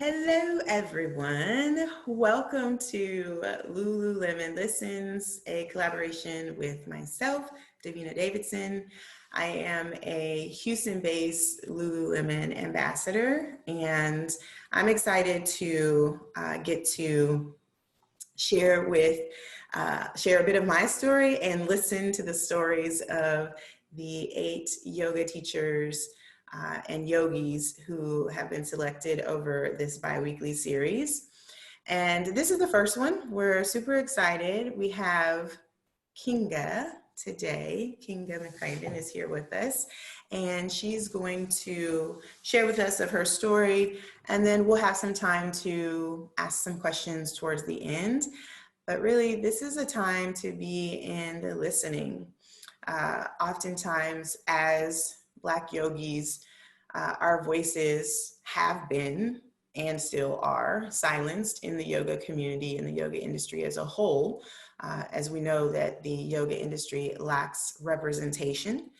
Hello, everyone. Welcome to Lululemon Listens, a collaboration with myself, Davina Davidson. I am a Houston-based Lululemon ambassador, and I'm excited to get to share a bit of my story and listen to the stories of the 8 yoga teachers and yogis who have been selected over this bi-weekly series. And this is the first one. We're super excited. We have Kinga today. Kinga McCraven is here with us, and she's going to share with us of her story, and then we'll have some time to ask some questions towards the end. But really, this is a time to be in the listening. Oftentimes, as Black yogis, our voices have been and still are silenced in the yoga community and the yoga industry as a whole, as we know that the yoga industry lacks representation.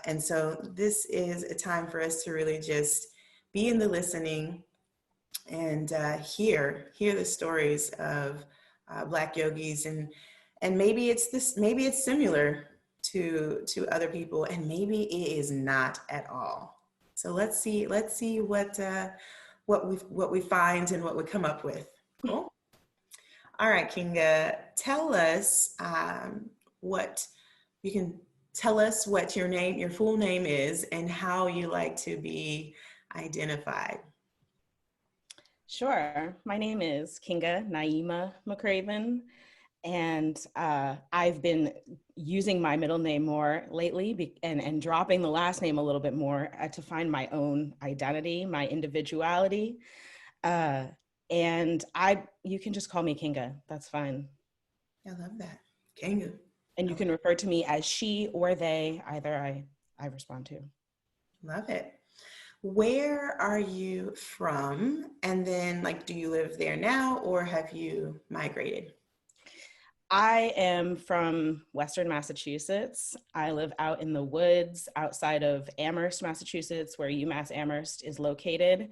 And so this is a time for us to really just be in the listening and hear the stories of Black yogis, and maybe it's similar to other people, and maybe it is not at all. So let's see what we find and what we come up with. Cool. All right, Kinga, tell us what your full name is and how you like to be identified. Sure. My name is Kinga Naima McCraven, and I've been using my middle name more lately and dropping the last name a little bit more to find my own identity, my individuality. And you can just call me Kinga. That's fine. I love that. Kinga. And you can refer to me as she or they, either I respond to. Love it. Where are you from? And then, do you live there now or have you migrated? I am from Western Massachusetts. I live out in the woods outside of Amherst, Massachusetts, where UMass Amherst is located.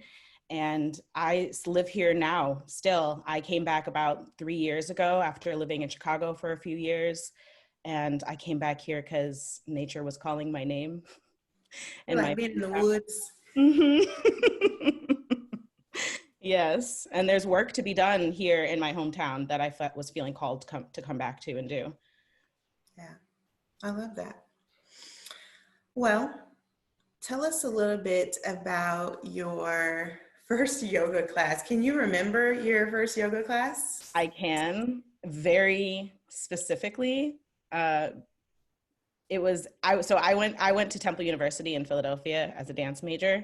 And I live here now still. I came back about 3 years ago after living in Chicago for a few years. And I came back here because nature was calling my name. And like being in the woods. Mm-hmm. Yes, and there's work to be done here in my hometown that I was feeling called to come back to and do. Yeah, I love that. Well, tell us a little bit about your first yoga class. Can you remember your first yoga class? I can, very specifically. I went to Temple University in Philadelphia as a dance major.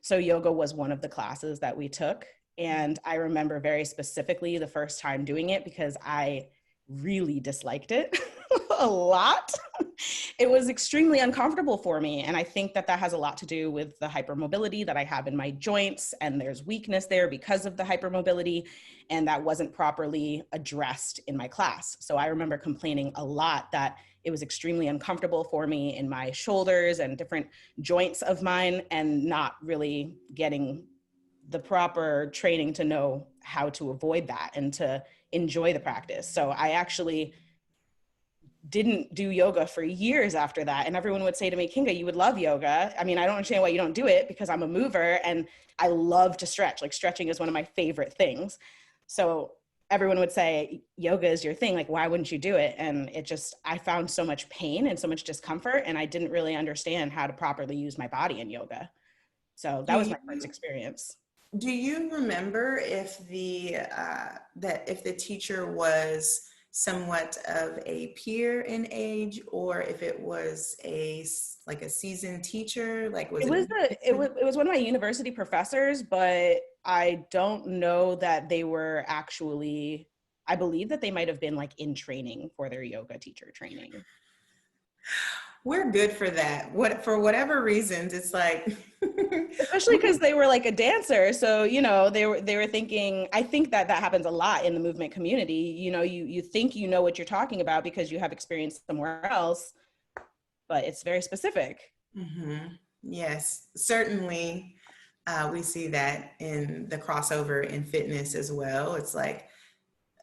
So yoga was one of the classes that we took. And I remember very specifically the first time doing it because I really disliked it a lot. It was extremely uncomfortable for me. And I think that has a lot to do with the hypermobility that I have in my joints. And there's weakness there because of the hypermobility. And that wasn't properly addressed in my class. So I remember complaining a lot that it was extremely uncomfortable for me in my shoulders and different joints of mine, and not really getting the proper training to know how to avoid that and to enjoy the practice. So I actually didn't do yoga for years after that. And everyone would say to me, Kinga, you would love yoga. I mean, I don't understand why you don't do it, because I'm a mover and I love to stretch. Like, stretching is one of my favorite things. So everyone would say, yoga is your thing. Like, why wouldn't you do it? And I found so much pain and so much discomfort, and I didn't really understand how to properly use my body in yoga. So that was my first experience. Do you remember if the teacher was somewhat of a peer in age, or if it was a seasoned teacher? It was one of my university professors, but I don't know that they were actually, I believe that they might have been in training for their yoga teacher training. We're good for that. For whatever reasons, it's especially because they were a dancer. So, they were thinking, I think that happens a lot in the movement community. You think you know what you're talking about because you have experience somewhere else, but it's very specific. Mm-hmm. Yes, certainly. We see that in the crossover in fitness as well. It's like,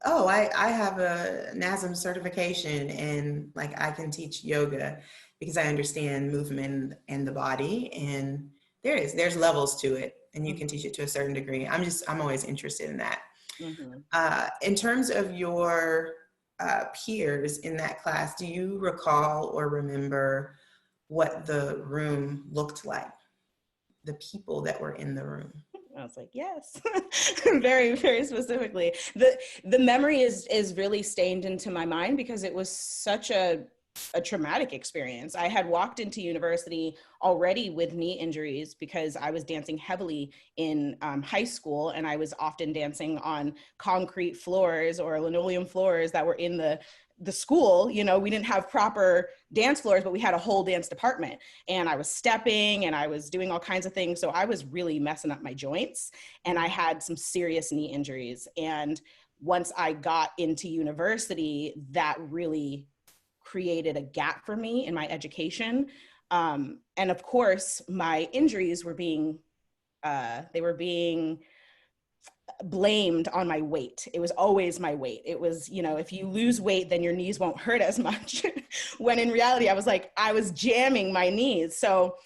oh, I have a NASM certification and like I can teach yoga because I understand movement and the body. And there's levels to it and you can Mhm. teach it to a certain degree. I'm always interested in that. Mhm. In terms of your peers in that class, do you recall or remember what the room looked like? The people that were in the room? I was like, yes, very, very specifically. The memory is really stained into my mind because it was such a traumatic experience. I had walked into university already with knee injuries because I was dancing heavily in high school, and I was often dancing on concrete floors or linoleum floors that were in the school. You know, we didn't have proper dance floors, but we had a whole dance department, and I was stepping and I was doing all kinds of things. So I was really messing up my joints, and I had some serious knee injuries. And once I got into university, that really created a gap for me in my education. And of course, my injuries were being blamed on my weight. It was always my weight. It was, you know, if you lose weight, then your knees won't hurt as much. When in reality, I was jamming my knees. So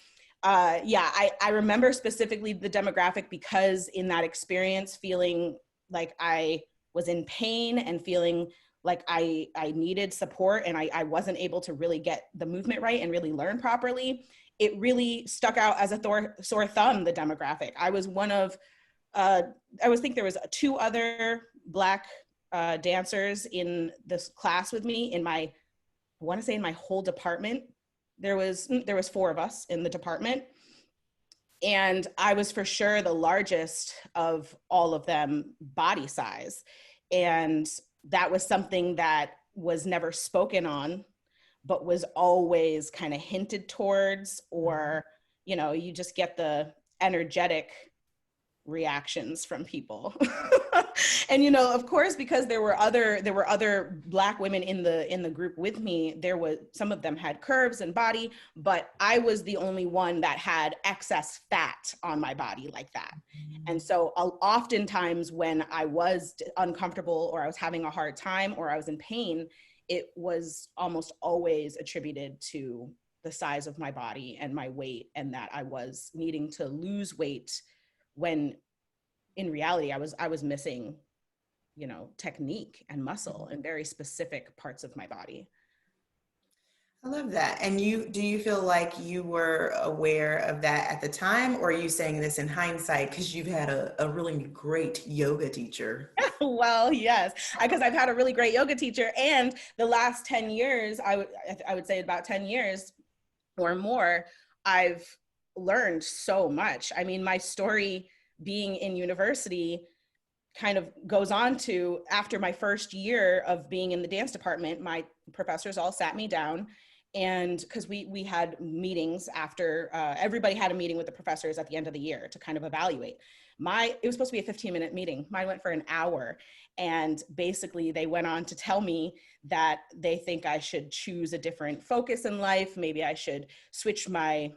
yeah, I remember specifically the demographic because in that experience, feeling like I was in pain and feeling like I needed support and I wasn't able to really get the movement right and really learn properly. It really stuck out as a sore thumb, the demographic. I was one of I was think there was two other Black dancers in this class with me. I want to say in my whole department, there was four of us in the department, and I was for sure the largest of all of them body size, and that was something that was never spoken on, but was always kind of hinted towards, or you know, you just get the energetic reactions from people. And you know, of course, because there were other Black women in the group with me, there was some of them had curves and body, but I was the only one that had excess fat on my body like that. And so oftentimes when I was uncomfortable or I was having a hard time or I was in pain, it was almost always attributed to the size of my body and my weight, and that I was needing to lose weight when in reality I was missing, you know, technique and muscle and very specific parts of my body. I love that. And do you feel like you were aware of that at the time, or are you saying this in hindsight because you've had a really great yoga teacher? Well, yes, because I've had a really great yoga teacher, and the last 10 years, I would say about 10 years or more, I've learned so much. I mean, my story being in university kind of goes on to, after my first year of being in the dance department, my professors all sat me down, and because we had meetings after, everybody had a meeting with the professors at the end of the year to kind of evaluate. It was supposed to be a 15-minute meeting. Mine went for an hour, and basically they went on to tell me that they think I should choose a different focus in life. Maybe I should switch my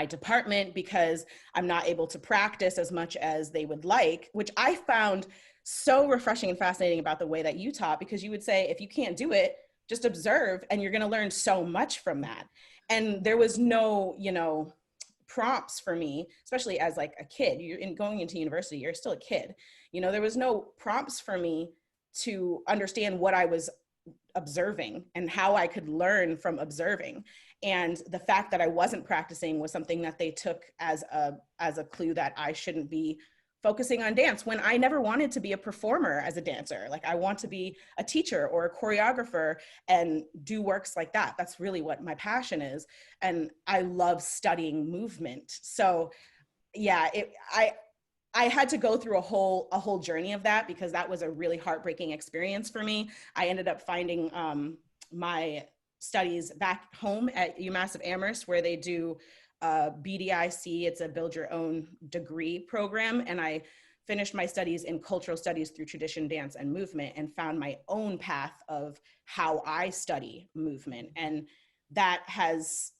department because I'm not able to practice as much as they would like, which I found so refreshing and fascinating about the way that you taught, because you would say, if you can't do it, just observe and you're going to learn so much from that. And there was no, you know, prompts for me, especially as like a kid. You're going into university, you're still a kid. You know, there was no prompts for me to understand what I was observing and how I could learn from observing. And the fact that I wasn't practicing was something that they took as a clue that I shouldn't be focusing on dance, when I never wanted to be a performer as a dancer. Like, I want to be a teacher or a choreographer and do works like that. That's really what my passion is. And I love studying movement. So yeah, I had to go through a whole journey of that, because that was a really heartbreaking experience for me. I ended up finding my studies back home at UMass Amherst, where they do BDIC. It's a build your own degree program. And I finished my studies in cultural studies through tradition, dance, and movement, and found my own path of how I study movement. And that has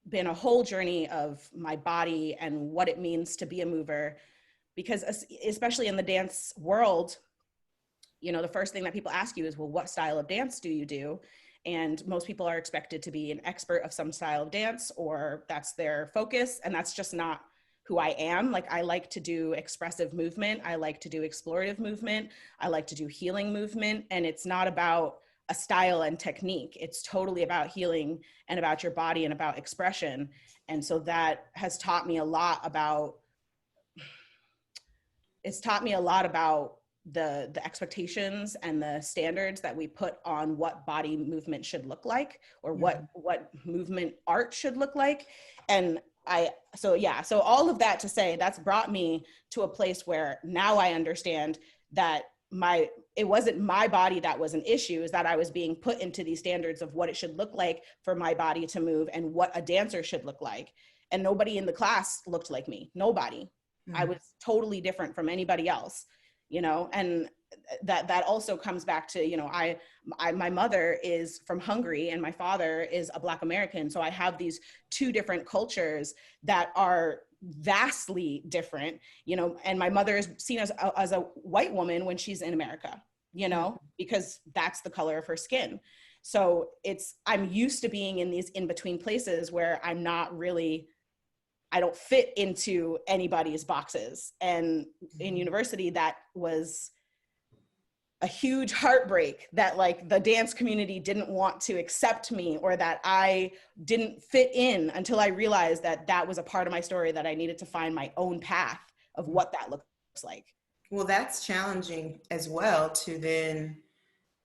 been a whole journey of my body and what it means to be a mover, because especially in the dance world, you know, the first thing that people ask you is, well, what style of dance do you do? And most people are expected to be an expert of some style of dance, or that's their focus. And that's just not who I am. Like, I like to do expressive movement. I like to do explorative movement. I like to do healing movement. And it's not about a style and technique. It's totally about healing and about your body and about expression. And so that has taught me a lot about, it's taught me a lot about the expectations and the standards that we put on what body movement should look like, or what movement art should look like. And so all of that to say, that's brought me to a place where now I understand that it wasn't my body that was an issue, is that I was being put into these standards of what it should look like for my body to move and what a dancer should look like. And nobody in the class looked like me. Nobody. I was totally different from anybody else, you know. And that also comes back to, you know, my mother is from Hungary and my father is a Black American. So I have these two different cultures that are vastly different, you know. And my mother is seen as a white woman when she's in America, you know, because that's the color of her skin. So I'm used to being in these in-between places where I don't fit into anybody's boxes. And in university, that was a huge heartbreak, that like the dance community didn't want to accept me, or that I didn't fit in, until I realized that that was a part of my story, that I needed to find my own path of what that looks like. Well, that's challenging as well, to then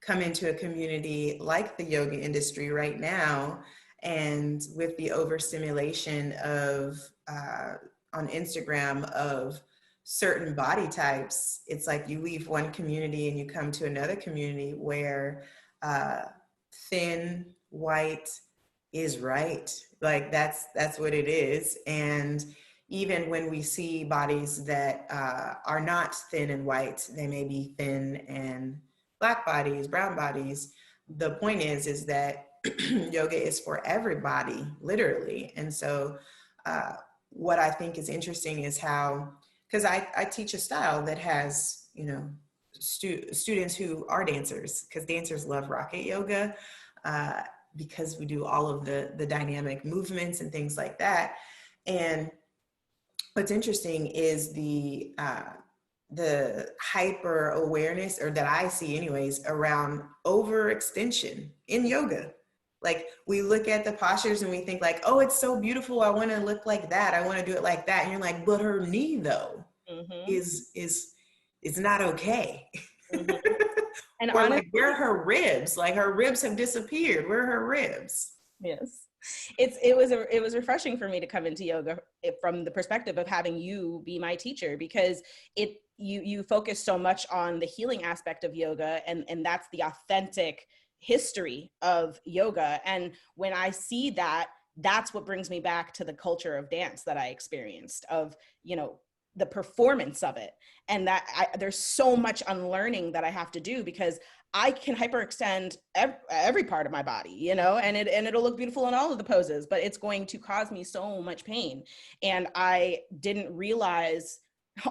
come into a community like the yoga industry right now, and with the overstimulation of on Instagram of certain body types. It's like you leave one community and you come to another community where thin white is right. Like that's what it is. And even when we see bodies that are not thin and white, they may be thin and Black bodies, brown bodies. The point is that yoga is for everybody, literally. And so what I think is interesting is how, because I teach a style that has, you know, students who are dancers, because dancers love rocket yoga, because we do all of the dynamic movements and things like that. And what's interesting is the hyper awareness, or that I see anyways, around overextension in yoga. Like we look at the postures and we think like, oh, it's so beautiful, I want to look like that, I want to do it like that. And you're like, but her knee though is not okay. And or honestly, like, where are her ribs? Like her ribs have disappeared. Where are her ribs? yes. It was refreshing for me to come into yoga from the perspective of having you be my teacher, because you focus so much on the healing aspect of yoga, and that's the authentic history of yoga. And when I see that, that's what brings me back to the culture of dance that I experienced, of, you know, the performance of it. And that there's so much unlearning that I have to do, because I can hyperextend every part of my body, you know, and it'll look beautiful in all of the poses, but it's going to cause me so much pain. And I didn't realize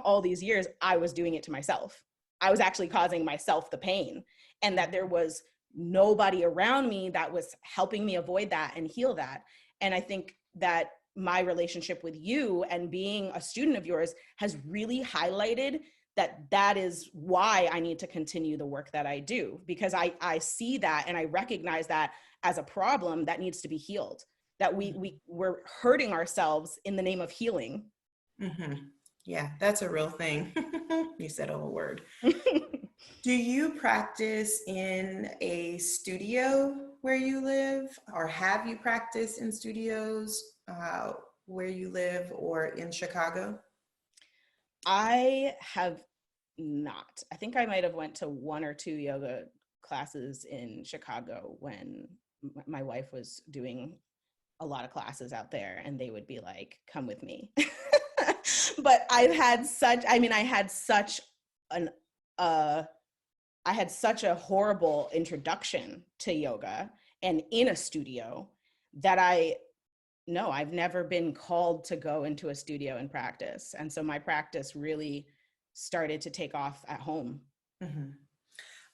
all these years I was doing it to myself. I was actually causing myself the pain, and that there was nobody around me that was helping me avoid that and heal that. And I think that my relationship with you and being a student of yours has really highlighted that is why I need to continue the work that I do, because I see that and I recognize that as a problem that needs to be healed, that we're hurting ourselves in the name of healing. Yeah, that's a real thing. You said a whole word. Do you practice in a studio where you live, or have you practiced in studios where you live, or in Chicago? I have not. I think I might have went to one or two yoga classes in Chicago when my wife was doing a lot of classes out there, and they would be like, come with me. But I had such a horrible introduction to yoga and in a studio that no, I've never been called to go into a studio and practice. And so my practice really started to take off at home. Mm-hmm.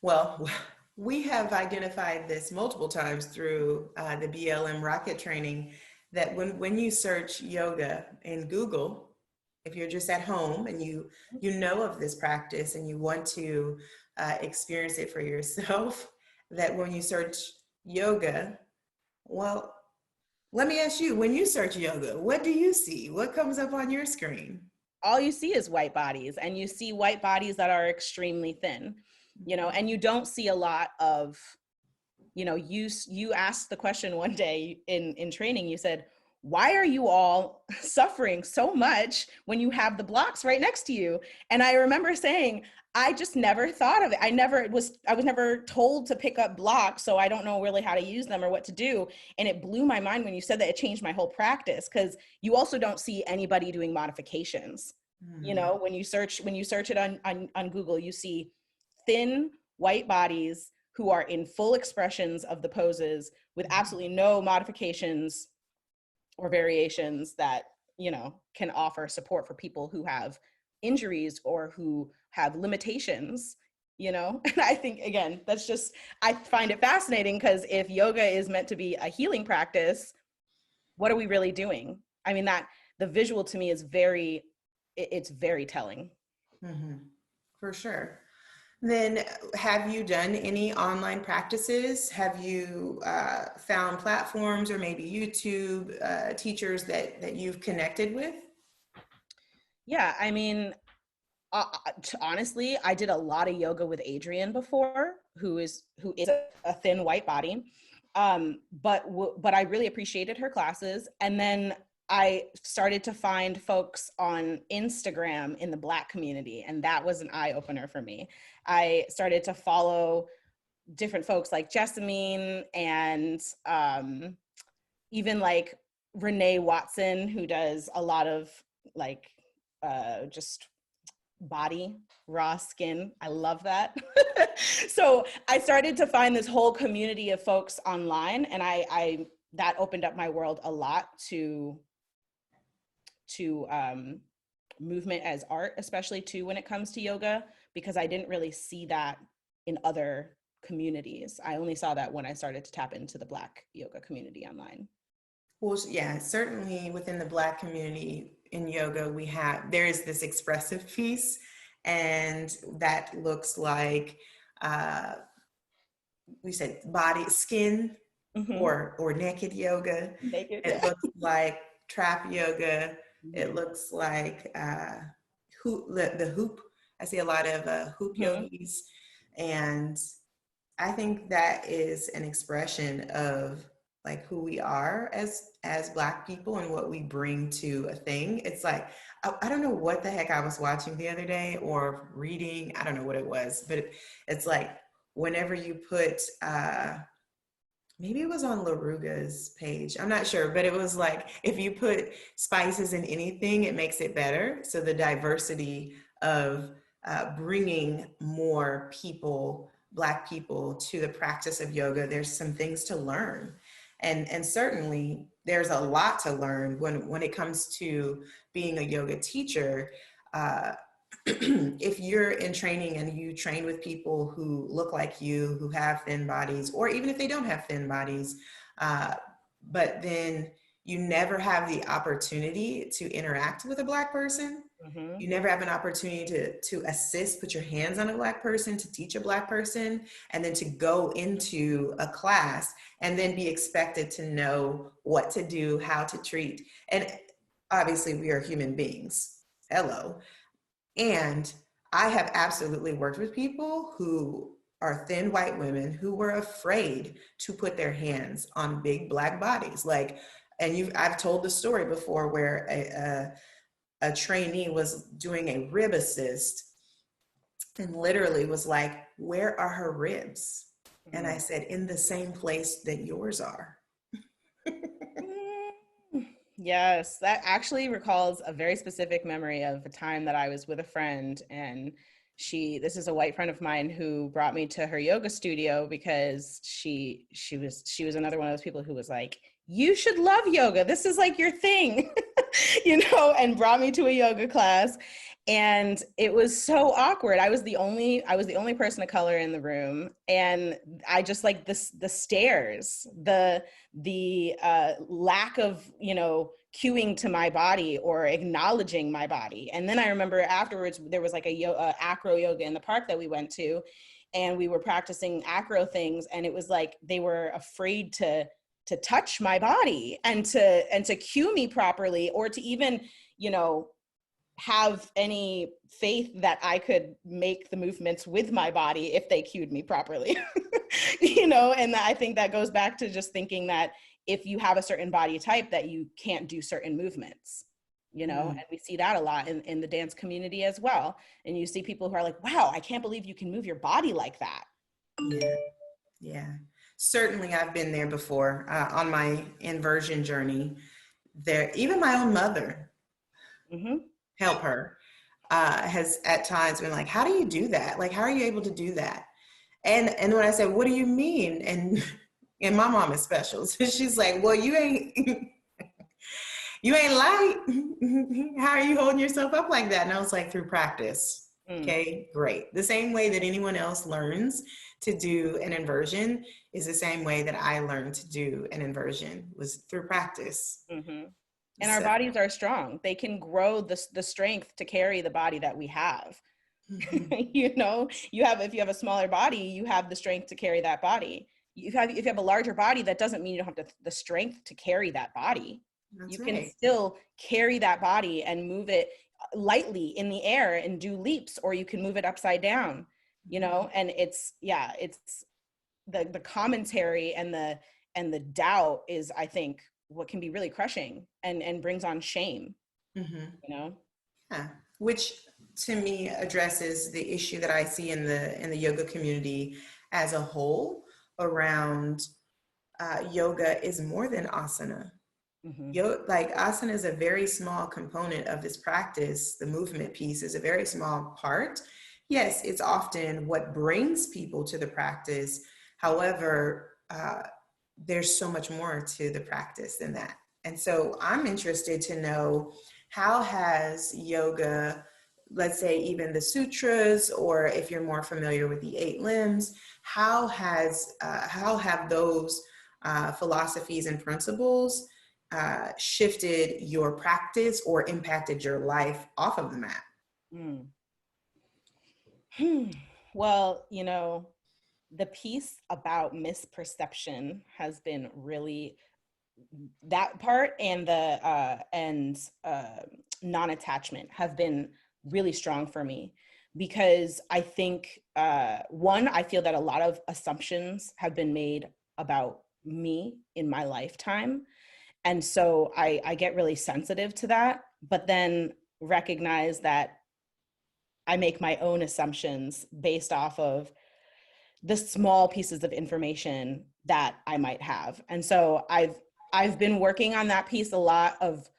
Well, we have identified this multiple times through the BLM rocket training that when you search yoga in Google, if you're just at home and you know of this practice and you want to experience it for yourself, that when you search yoga, well, let me ask you, when you search yoga, what do you see? What comes up on your screen? All you see is white bodies, and you see white bodies that are extremely thin, and you don't see a lot of, you asked the question one day in training, you said, why are you all suffering so much when you have the blocks right next to you? And I remember saying, I just never thought of it. I was never told to pick up blocks, so I don't know really how to use them or what to do. And it blew my mind when you said that. It changed my whole practice, because you also don't see anybody doing modifications. When you search it on Google, you see thin white bodies who are in full expressions of the poses with absolutely no modifications or variations that can offer support for people who have injuries or who have limitations. And I think, again, I find it fascinating, because if yoga is meant to be a healing practice, what are we really doing? I mean, that the visual to me is it's very telling. Mm-hmm. For sure. Then have you done any online practices? Have you found platforms or maybe YouTube teachers that you've connected with? Yeah, I mean, honestly, I did a lot of yoga with Adrienne before, who is a thin white body. But I really appreciated her classes. And then I started to find folks on Instagram in the Black community, and that was an eye opener for me. I started to follow different folks like Jessamine, and even like Renee Watson, who does a lot of like just body, raw skin. I love that. So I started to find this whole community of folks online, and I that opened up my world a lot to movement as art, especially too when it comes to yoga, because I didn't really see that in other communities. I only saw that when I started to tap into the Black yoga community online. Well, yeah, certainly within the Black community in yoga, there is this expressive piece, and that looks like uh, we said body, skin, or naked yoga. Naked, It yeah. looks like trap yoga. It Mm-hmm. looks like the hoop. I see a lot of hoop Mm-hmm. yogis, and I think that is an expression of like who we are as Black people and what we bring to a thing. It's like I don't know what the heck I was watching the other day or reading. I don't know what it was, but it's like whenever you put maybe it was on LaRuga's page. I'm not sure, but it was like if you put spices in anything, it makes it better. So the diversity of bringing more people, Black people, to the practice of yoga, there's some things to learn. And certainly there's a lot to learn when it comes to being a yoga teacher. If you're in training and you train with people who look like you, who have thin bodies, or even if they don't have thin bodies, but then you never have the opportunity to interact with a Black person. Mm-hmm. You never have an opportunity to assist, put your hands on a Black person, to teach a Black person, and then to go into a class and then be expected to know what to do, how to treat. And obviously we are human beings. Hello. And I have absolutely worked with people who are thin white women who were afraid to put their hands on big Black bodies. Like, and I've told the story before where a trainee was doing a rib assist and literally was like, where are her ribs? Mm-hmm. And I said, in the same place that yours are. Yes, that actually recalls a very specific memory of a time that I was with a friend, and this is a white friend of mine who brought me to her yoga studio because she was another one of those people who was like, you should love yoga. This is like your thing, and brought me to a yoga class. And it was so awkward. I was the only person of color in the room. And I just like the stares, the lack of, cueing to my body or acknowledging my body. And then I remember afterwards, there was like a acro yoga in the park that we went to, and we were practicing acro things. And it was like, they were afraid to touch my body and to cue me properly, or to even, have any faith that I could make the movements with my body if they cued me properly. And I think that goes back to just thinking that if you have a certain body type, that you can't do certain movements, and we see that a lot in the dance community as well. And you see people who are like, wow, I can't believe you can move your body like that. Yeah. Certainly I've been there before on my inversion journey. There, even my own mother, help her, has at times been like, how do you do that? Like, how are you able to do that? And when I said, what do you mean? And my mom is special. So she's like, well, you ain't light. How are you holding yourself up like that? And I was like, through practice. Okay, great. The same way that anyone else learns to do an inversion is the same way that I learned to do an inversion, was through practice. And our bodies are strong. They can grow the strength to carry the body that we have. If you have a smaller body, you have the strength to carry that body. If you have a larger body, that doesn't mean you don't have the strength to carry that body. That's you right. can still carry that body and move it lightly in the air and do leaps, or you can move it upside down, and it's the commentary and the doubt is, I think, what can be really crushing and brings on shame. Yeah, which to me addresses the issue that I see in the yoga community as a whole around yoga is more than asana. Like asana is a very small component of this practice. The movement piece is a very small part. Yes, it's often what brings people to the practice. However, there's so much more to the practice than that. And so I'm interested to know, how has yoga, let's say even the sutras, or if you're more familiar with the 8 limbs, how have those philosophies and principles shifted your practice or impacted your life off of the mat? Well, the piece about misperception has been really, that part, and the non-attachment have been really strong for me, because I think I feel that a lot of assumptions have been made about me in my lifetime. And so I get really sensitive to that, but then recognize that I make my own assumptions based off of the small pieces of information that I might have. And so I've been working on that piece a lot of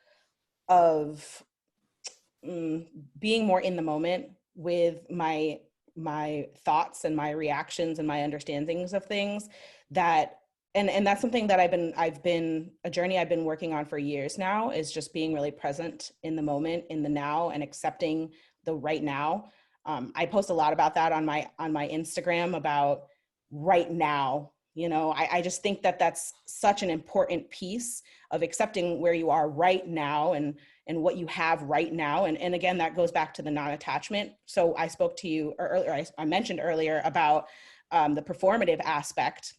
being more in the moment with my thoughts and my reactions and my understandings of things, that and that's something that I've been a journey I've been working on for years now, is just being really present in the moment, in the now, and accepting the right now. I post a lot about that on my Instagram, about right now. I just think that that's such an important piece of accepting where you are right now and what you have right now. And again, that goes back to the non-attachment. So I spoke to you earlier, I mentioned earlier about the performative aspect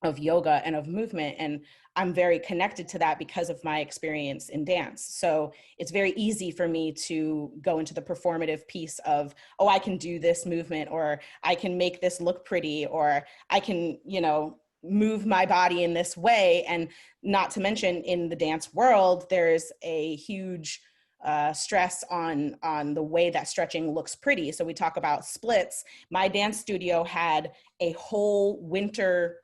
of yoga and of movement. And I'm very connected to that because of my experience in dance. So it's very easy for me to go into the performative piece of, oh, I can do this movement, or I can make this look pretty, or I can, move my body in this way. And not to mention, in the dance world, there's a huge stress on the way that stretching looks pretty. So we talk about splits. My dance studio had a whole winter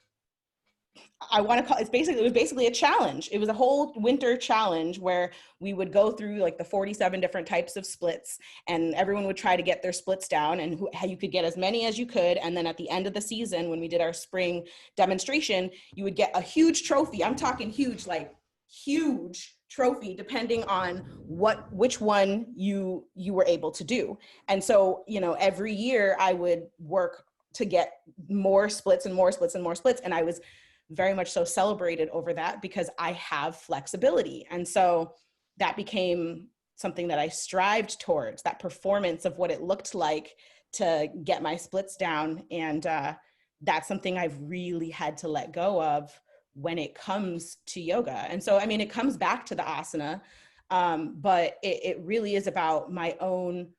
I want to call it was basically a challenge. It was a whole winter challenge where we would go through like the 47 different types of splits, and everyone would try to get their splits down, and how you could get as many as you could. And then at the end of the season, when we did our spring demonstration, you would get a huge trophy. I'm talking huge, like huge trophy, depending on which one you were able to do. And so, you know, every year I would work to get more splits and more splits and more splits. And I was very much so celebrated over that because I have flexibility. And so that became something that I strived towards, that performance of what it looked like to get my splits down. And that's something I've really had to let go of when it comes to yoga. And so, I mean, it comes back to the asana, but it really is about my own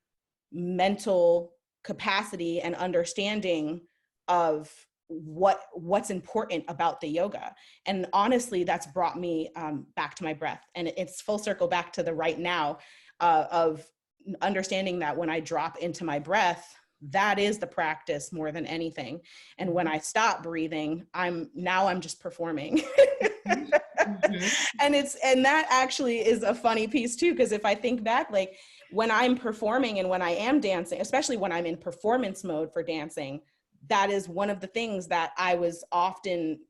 mental capacity and understanding of what's important about the yoga. And honestly, that's brought me back to my breath. And it's full circle back to the right now of understanding that when I drop into my breath, that is the practice more than anything. And when I stop breathing, I'm just performing. Mm-hmm. And that actually is a funny piece too, because if I think back, like when I'm performing and when I am dancing, especially when I'm in performance mode for dancing, that is one of the things that I was often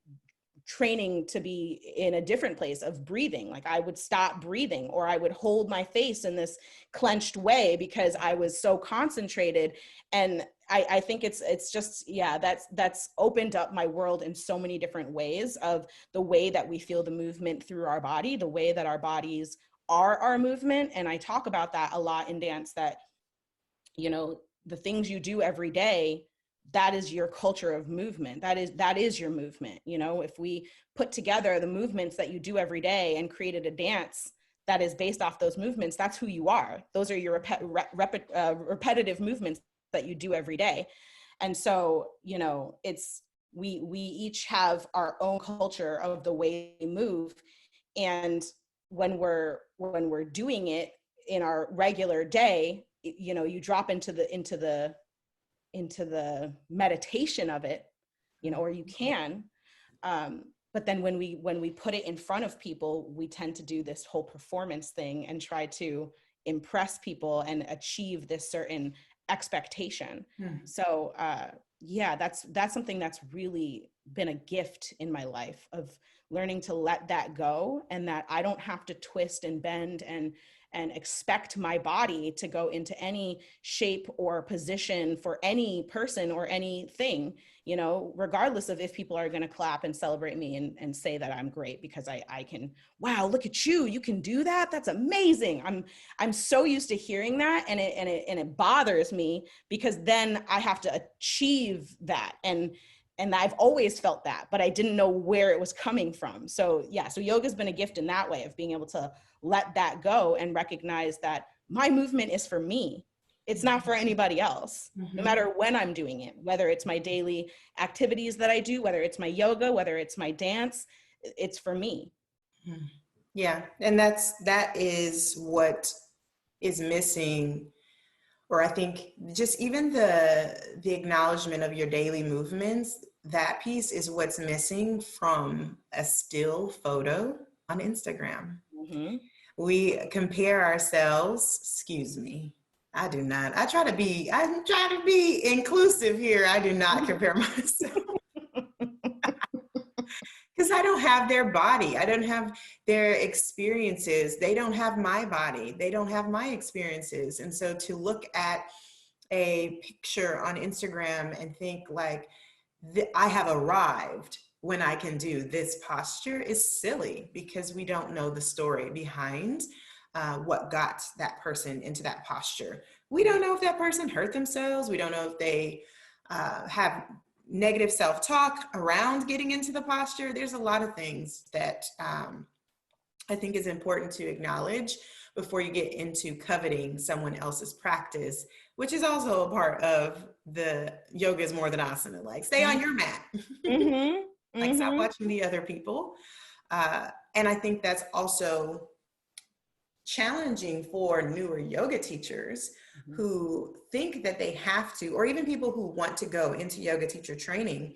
training to be in a different place of breathing. Like I would stop breathing, or I would hold my face in this clenched way because I was so concentrated. And I think it's just, yeah, that's opened up my world in so many different ways, of the way that we feel the movement through our body, the way that our bodies are our movement. And I talk about that a lot in dance, that, you know, the things you do every day, that is your culture of movement. That is your movement. You know, if we put together the movements that you do every day and created a dance that is based off those movements, that's who you are. Those are your repetitive movements that you do every day. And so, you know, we each have our own culture of the way we move. And when we're doing it in our regular day, you know, you drop into the meditation of it, you know, or you can. But then when we put it in front of people, we tend to do this whole performance thing and try to impress people and achieve this certain expectation. So yeah, that's something that's really been a gift in my life, of learning to let that go, and that I don't have to twist and bend and expect my body to go into any shape or position for any person or anything, you know, regardless of if people are going to clap and celebrate me and say that I'm great because I can, wow, look at you, you can do that. That's amazing. I'm so used to hearing that, and it bothers me, because then I have to achieve that. And I've always felt that, but I didn't know where it was coming from. So yeah, so yoga's been a gift in that way, of being able to let that go and recognize that my movement is for me. It's not for anybody else, no matter when I'm doing it, whether it's my daily activities that I do, whether it's my yoga, whether it's my dance, it's for me. Yeah. And that is what is missing. Or I think just even the acknowledgement of your daily movements, that piece is what's missing from a still photo on Instagram. Mm-hmm. We compare ourselves, excuse me, I do not. I'm trying to be inclusive here. I do not compare myself. Because I don't have their body. I don't have their experiences. They don't have my body. They don't have my experiences. And so to look at a picture on Instagram and think like, I have arrived when I can do this posture is silly, because we don't know the story behind what got that person into that posture. We don't know if that person hurt themselves. We don't know if they have negative self-talk around getting into the posture. There's a lot of things that I think is important to acknowledge before you get into coveting someone else's practice, which is also a part of the yoga is more than asana. Like, stay on your mat. Like, stop watching the other people. And I think that's also challenging for newer yoga teachers who think that they have to, or even people who want to go into yoga teacher training,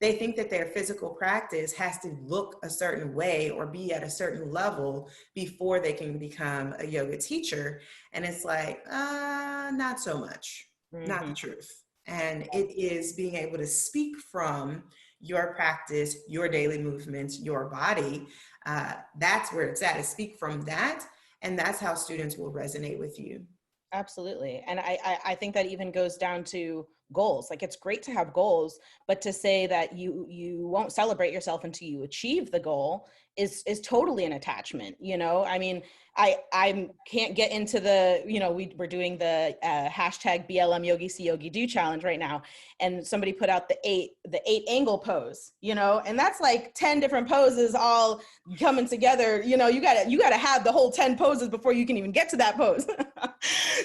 They think that their physical practice has to look a certain way or be at a certain level before they can become a yoga teacher. And it's like, not so much, not the Mm-hmm. truth. And it is being able to speak from your practice, your daily movements, your body. That's where it's at, is speak from that. And that's how students will resonate with you. Absolutely. And I think that even goes down to goals. Like, it's great to have goals, but to say that you won't celebrate yourself until you achieve the goal is totally an attachment. You know, I mean, I can't get into the, you know, we're doing the hashtag BLM Yogi See Yogi Do challenge right now. And somebody put out the eight angle pose, you know, and that's like 10 different poses all coming together. You know, you gotta have the whole 10 poses before you can even get to that pose.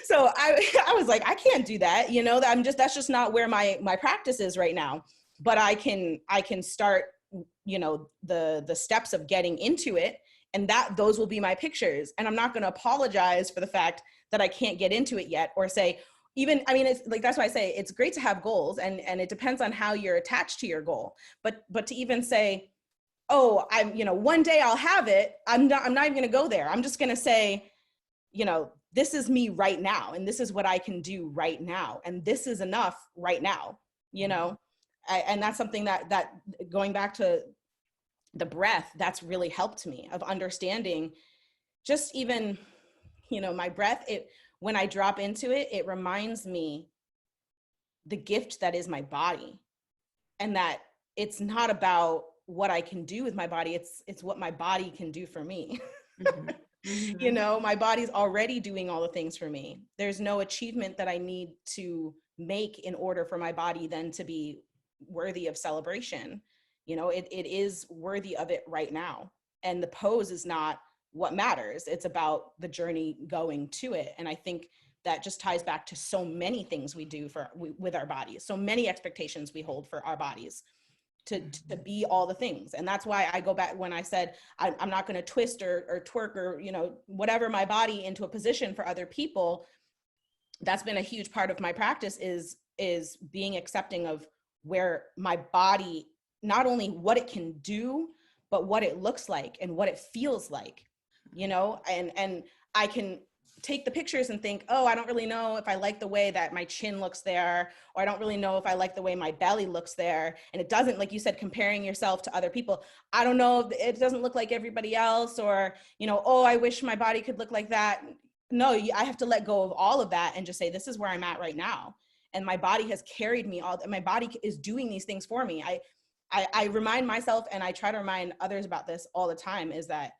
So I was like, I can't do that. You know, that's just not where my practice is right now. But I can start, you know, the steps of getting into it, and that those will be my pictures. And I'm not going to apologize for the fact that I can't get into it yet, or say, even, I mean, it's like, that's why I say it's great to have goals, and it depends on how you're attached to your goal. But to even say, oh, I'm, you know, one day I'll have it, I'm not even going to go there. I'm just going to say, you know, this is me right now, and this is what I can do right now, and this is enough right now, you know. And that's something that going back to the breath, that's really helped me, of understanding just even, you know, my breath, when I drop into it, it reminds me the gift that is my body, and that it's not about what I can do with my body, it's what my body can do for me. Mm-hmm. Mm-hmm. You know, my body's already doing all the things for me. There's no achievement that I need to make in order for my body then to be worthy of celebration. You know, it is worthy of it right now. And the pose is not what matters. It's about the journey going to it. And I think that just ties back to so many things we do with our bodies, so many expectations we hold for our bodies to be all the things. And that's why I go back when I said I'm not going to twist or twerk or, you know, whatever my body into a position for other people. That's been a huge part of my practice, is being accepting of where my body, not only what it can do, but what it looks like and what it feels like, you know. And I can take the pictures and think, oh, I don't really know if I like the way that my chin looks there, or I don't really know if I like the way my belly looks there. And it doesn't, like you said, comparing yourself to other people. I don't know if it doesn't look like everybody else, or, you know, oh, I wish my body could look like that. No, I have to let go of all of that and just say, this is where I'm at right now. And my body has carried me my body is doing these things for me. I remind myself, and I try to remind others about this all the time, is that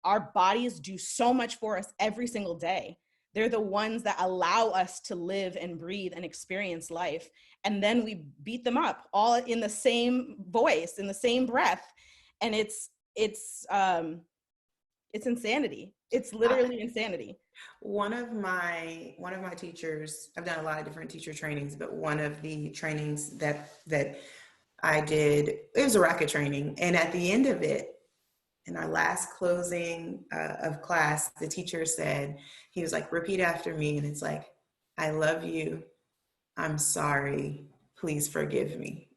our bodies do so much for us every single day. They're the ones that allow us to live and breathe and experience life. And then we beat them up all in the same voice, in the same breath. And it's insanity. It's literally insanity. One of my teachers, I've done a lot of different teacher trainings, but one of the trainings that I did, it was a racket training. And at the end of it, in our last closing of class, the teacher said, he was like, repeat after me. And it's like, I love you. I'm sorry. Please forgive me.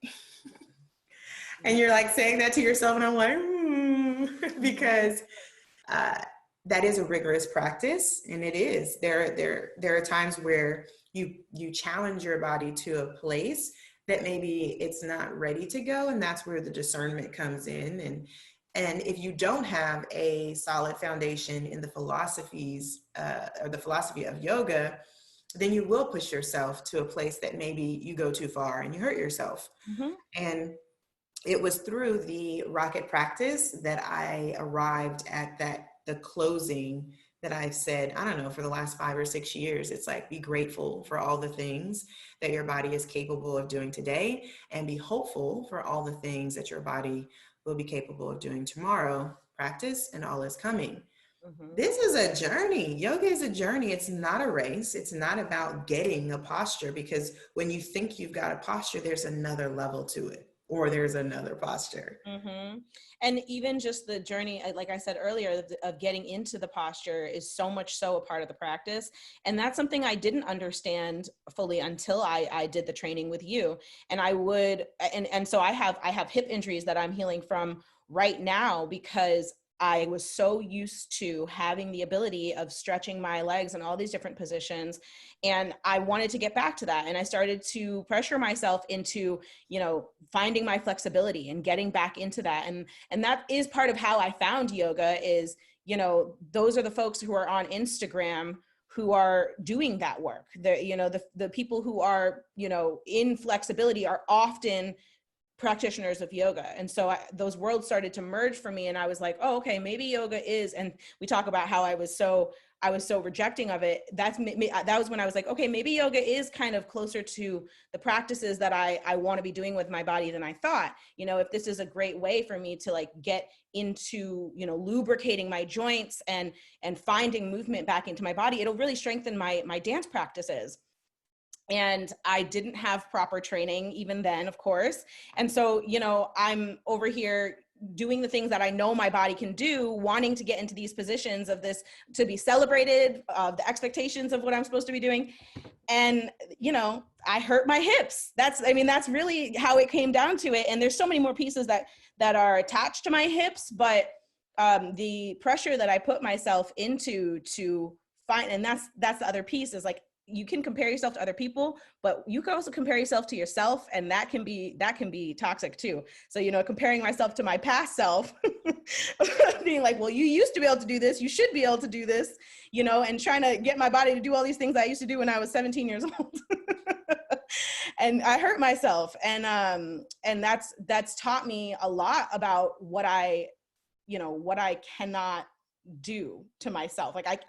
And you're like saying that to yourself. And I'm like, because that is a rigorous practice. And it is. There are times where you challenge your body to a place that maybe it's not ready to go. And that's where the discernment comes in. And if you don't have a solid foundation in the philosophies or the philosophy of yoga, then you will push yourself to a place that maybe you go too far and you hurt yourself. Mm-hmm. And it was through the rocket practice that I arrived at the closing that I've said, I don't know, for the last 5 or 6 years. It's like, be grateful for all the things that your body is capable of doing today, and be hopeful for all the things that your body will be capable of doing tomorrow. Practice and all is coming. Mm-hmm. This is a journey. Yoga is a journey. It's not a race. It's not about getting a posture, because when you think you've got a posture, there's another level to it. or there's another posture. Mm-hmm. And even just the journey, like I said earlier, of getting into the posture is so much so a part of the practice. And that's something I didn't understand fully until I did the training with you. And I would, and so I have hip injuries that I'm healing from right now because I was so used to having the ability of stretching my legs in all these different positions. And I wanted to get back to that. And I started to pressure myself into, finding my flexibility and getting back into that. And that is part of how I found yoga is, those are the folks who are on Instagram who are doing that work. The people who are, in flexibility are often practitioners of yoga. And so those worlds started to merge for me. And I was like, oh, okay, maybe yoga is, and we talk about how I was so rejecting of it. That was when I was like, okay, maybe yoga is kind of closer to the practices that I want to be doing with my body than I thought. If this is a great way for me to like get into, lubricating my joints and finding movement back into my body, it'll really strengthen my dance practices. And I didn't have proper training even then, of course. And so, I'm over here doing the things that I know my body can do, wanting to get into these positions of this, to be celebrated, the expectations of what I'm supposed to be doing. And, I hurt my hips. That's really how it came down to it. And there's so many more pieces that are attached to my hips, but the pressure that I put myself into to find, and that's the other piece is like, you can compare yourself to other people, but you can also compare yourself to yourself. And that can be toxic too. So, comparing myself to my past self, being like, well, you used to be able to do this, you should be able to do this, and trying to get my body to do all these things I used to do when I was 17 years old. And I hurt myself. And that's taught me a lot about what I cannot do to myself. Like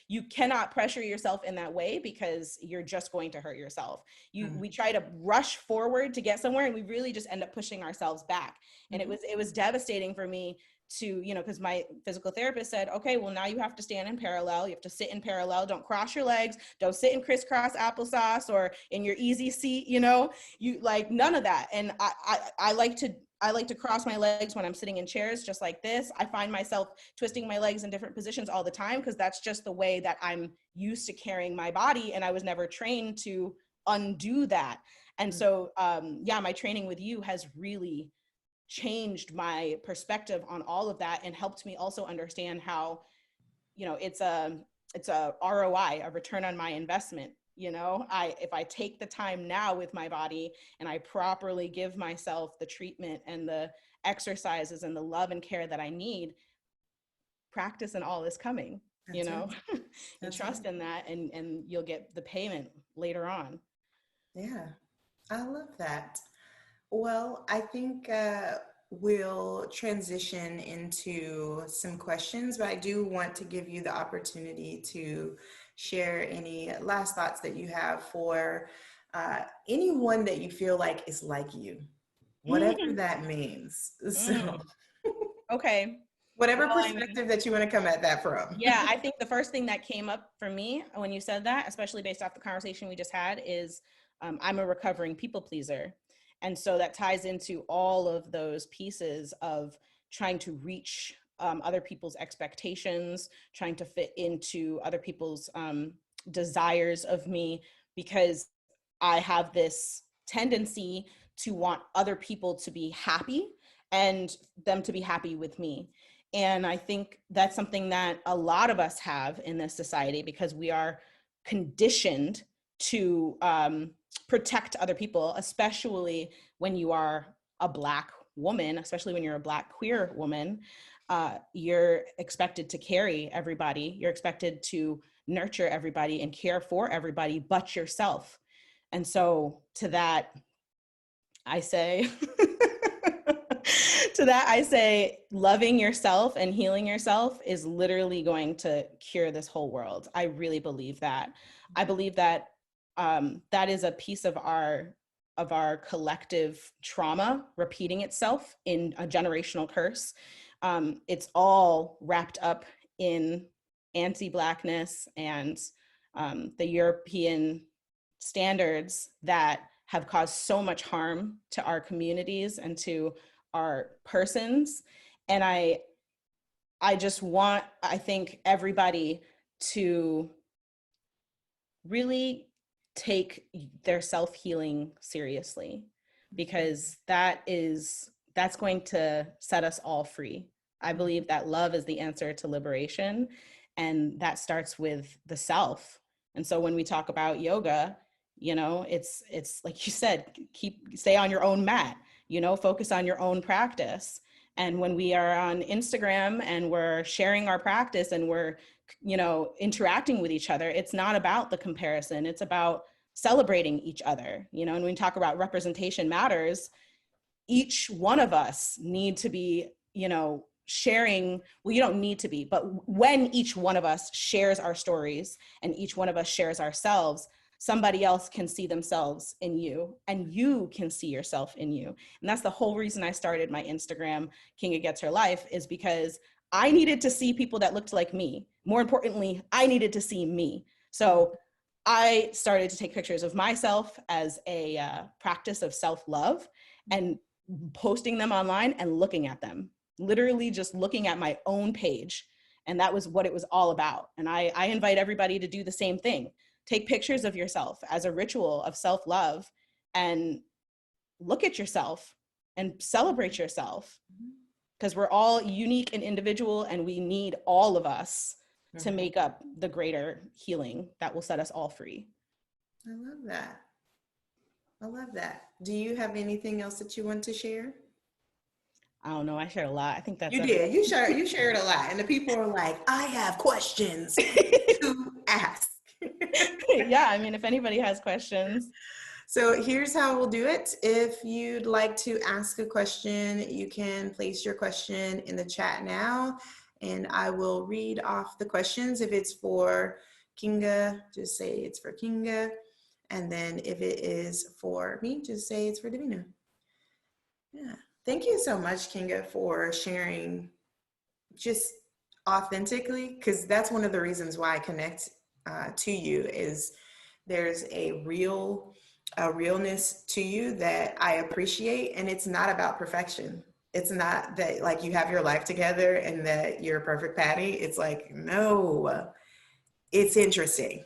you cannot pressure yourself in that way because you're just going to hurt yourself. We try to rush forward to get somewhere and we really just end up pushing ourselves back. And it was devastating for me to, because my physical therapist said, okay, well now you have to stand in parallel. You have to sit in parallel. Don't cross your legs. Don't sit in crisscross applesauce or in your easy seat, you like none of that. And I like to cross my legs when I'm sitting in chairs just like this. I find myself twisting my legs in different positions all the time because that's just the way that I'm used to carrying my body. And I was never trained to undo that. And so, my training with you has really changed my perspective on all of that and helped me also understand how, it's a ROI, a return on my investment. If I take the time now with my body and I properly give myself the treatment and the exercises and the love and care that I need, practice and all is coming, Right. and trust in that and you'll get the payment later on. Yeah, I love that. Well, I think we'll transition into some questions, but I do want to give you the opportunity to share any last thoughts that you have for anyone that you feel like is like you, whatever that means. So, okay. whatever perspective that you want to come at that from. Yeah, I think the first thing that came up for me when you said that, especially based off the conversation we just had, is I'm a recovering people pleaser. And so that ties into all of those pieces of trying to reach other people's expectations, trying to fit into other people's desires of me, because I have this tendency to want other people to be happy and them to be happy with me. And I think that's something that a lot of us have in this society because we are conditioned to protect other people, especially when you are a Black woman, especially when you're a Black queer woman. You're expected to carry everybody. You're expected to nurture everybody and care for everybody but yourself. And so to that, I say, loving yourself and healing yourself is literally going to cure this whole world. I really believe that. I believe that that is a piece of our collective trauma repeating itself in a generational curse. It's all wrapped up in anti-Blackness and the European standards that have caused so much harm to our communities and to our persons. And I just want, I think, everybody to really take their self-healing seriously, because that's going to set us all free. I believe that love is the answer to liberation, and that starts with the self. And so when we talk about yoga, you know, it's like you said, stay on your own mat, you know, focus on your own practice. And when we are on Instagram and we're sharing our practice and we're, you know, interacting with each other, it's not about the comparison, it's about celebrating each other, you know. And when we talk about representation matters, each one of us need to be, you know, sharing, well, you don't need to be, but when each one of us shares our stories and each one of us shares ourselves, somebody else can see themselves in you and you can see yourself in you. And that's the whole reason I started my Instagram, Kinga Gets Her Life, is because I needed to see people that looked like me. More importantly, I needed to see me. So I started to take pictures of myself as a practice of self-love and posting them online and looking at them, literally just looking at my own page. And that was what it was all about. And I invite everybody to do the same thing. Take pictures of yourself as a ritual of self-love and look at yourself and celebrate yourself, because we're all unique and individual, and we need all of us to make up the greater healing that will set us all free. I love that. I love that. Do you have anything else that you want to share? I don't know. I shared a lot. I think that's You did. You shared a lot, and the people are like, I have questions to ask. Yeah, I mean, if anybody has questions. So here's how we'll do it. If you'd like to ask a question, you can place your question in the chat now, and I will read off the questions. If it's for Kinga, just say it's for Kinga. And then if it is for me, just say it's for Davina. Yeah. Thank you so much, Kinga, for sharing just authentically, because that's one of the reasons why I connect to you, is there's a realness to you that I appreciate. And it's not about perfection. It's not that like you have your life together and that you're a perfect Patty. It's like, no, it's interesting.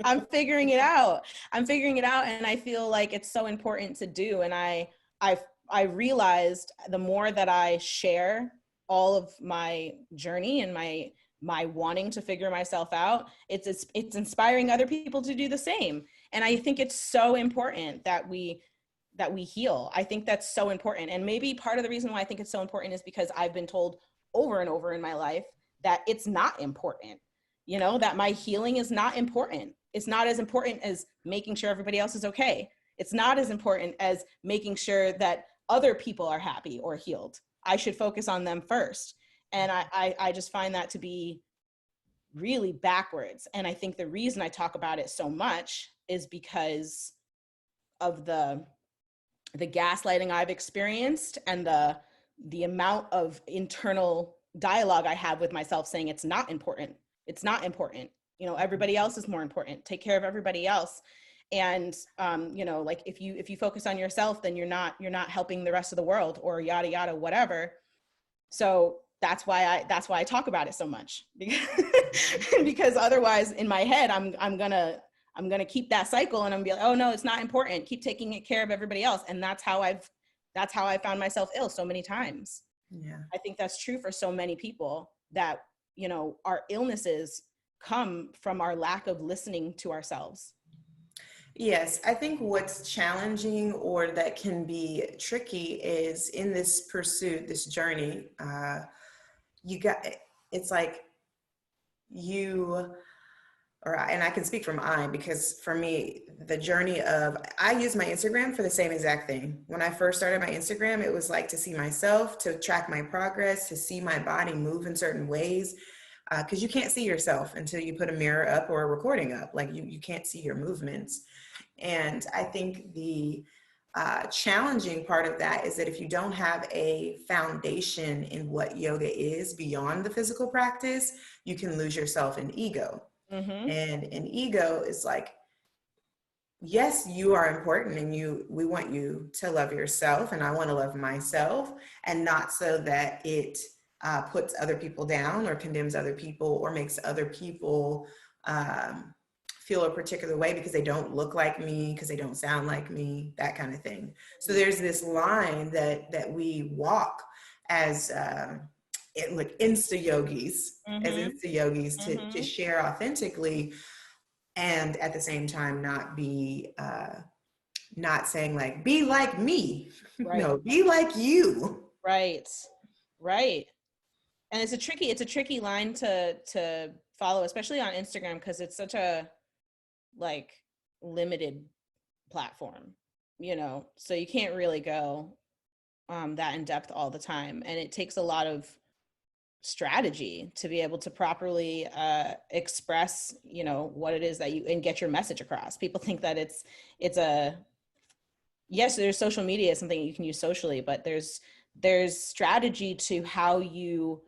I'm figuring it out. And I feel like it's so important to do. And I realized the more that I share all of my journey and my wanting to figure myself out, it's inspiring other people to do the same. And I think it's so important that we heal. I think that's so important. And maybe part of the reason why I think it's so important is because I've been told over and over in my life that it's not important, you know, that my healing is not important. It's not as important as making sure everybody else is okay. It's not as important as making sure that other people are happy or healed. I should focus on them first. And I just find that to be really backwards. And I think the reason I talk about it so much is because of the gaslighting I've experienced and the amount of internal dialogue I have with myself saying it's not important. It's not important. You know, everybody else is more important. Take care of everybody else. And you know, like if you focus on yourself, then you're not helping the rest of the world, or yada yada whatever. So that's why I talk about it so much, because otherwise in my head I'm gonna keep that cycle, and I'm gonna be like, oh no, it's not important. Keep taking care of everybody else. And that's how I found myself ill so many times. Yeah. I think that's true for so many people, that, you know, our illnesses come from our lack of listening to ourselves. Yes, I think what's challenging or that can be tricky is in this pursuit, this journey, it's like and I can speak from because for me, the journey of, I use my Instagram for the same exact thing. When I first started my Instagram, it was like to see myself, to track my progress, to see my body move in certain ways. Because you can't see yourself until you put a mirror up or a recording up. Like you can't see your movements. And I think the challenging part of that is that if you don't have a foundation in what yoga is beyond the physical practice, you can lose yourself in ego. Mm-hmm. And an ego is like yes, you are important, and we want you to love yourself, and I want to love myself, and not so that it puts other people down or condemns other people or makes other people um, feel a particular way because they don't look like me, because they don't sound like me, that kind of thing. So there's this line that we walk as like insta yogis, to Mm-hmm. share authentically, and at the same time not be not saying like be like me. Right. No, be like you. Right. Right. And it's a tricky line to follow, especially on Instagram, because it's such a like limited platform, you know, so you can't really go that in depth all the time, and it takes a lot of strategy to be able to properly express, you know, what it is that you and get your message across. People think that it's a yes, there's social media is something you can use socially, but there's strategy to how you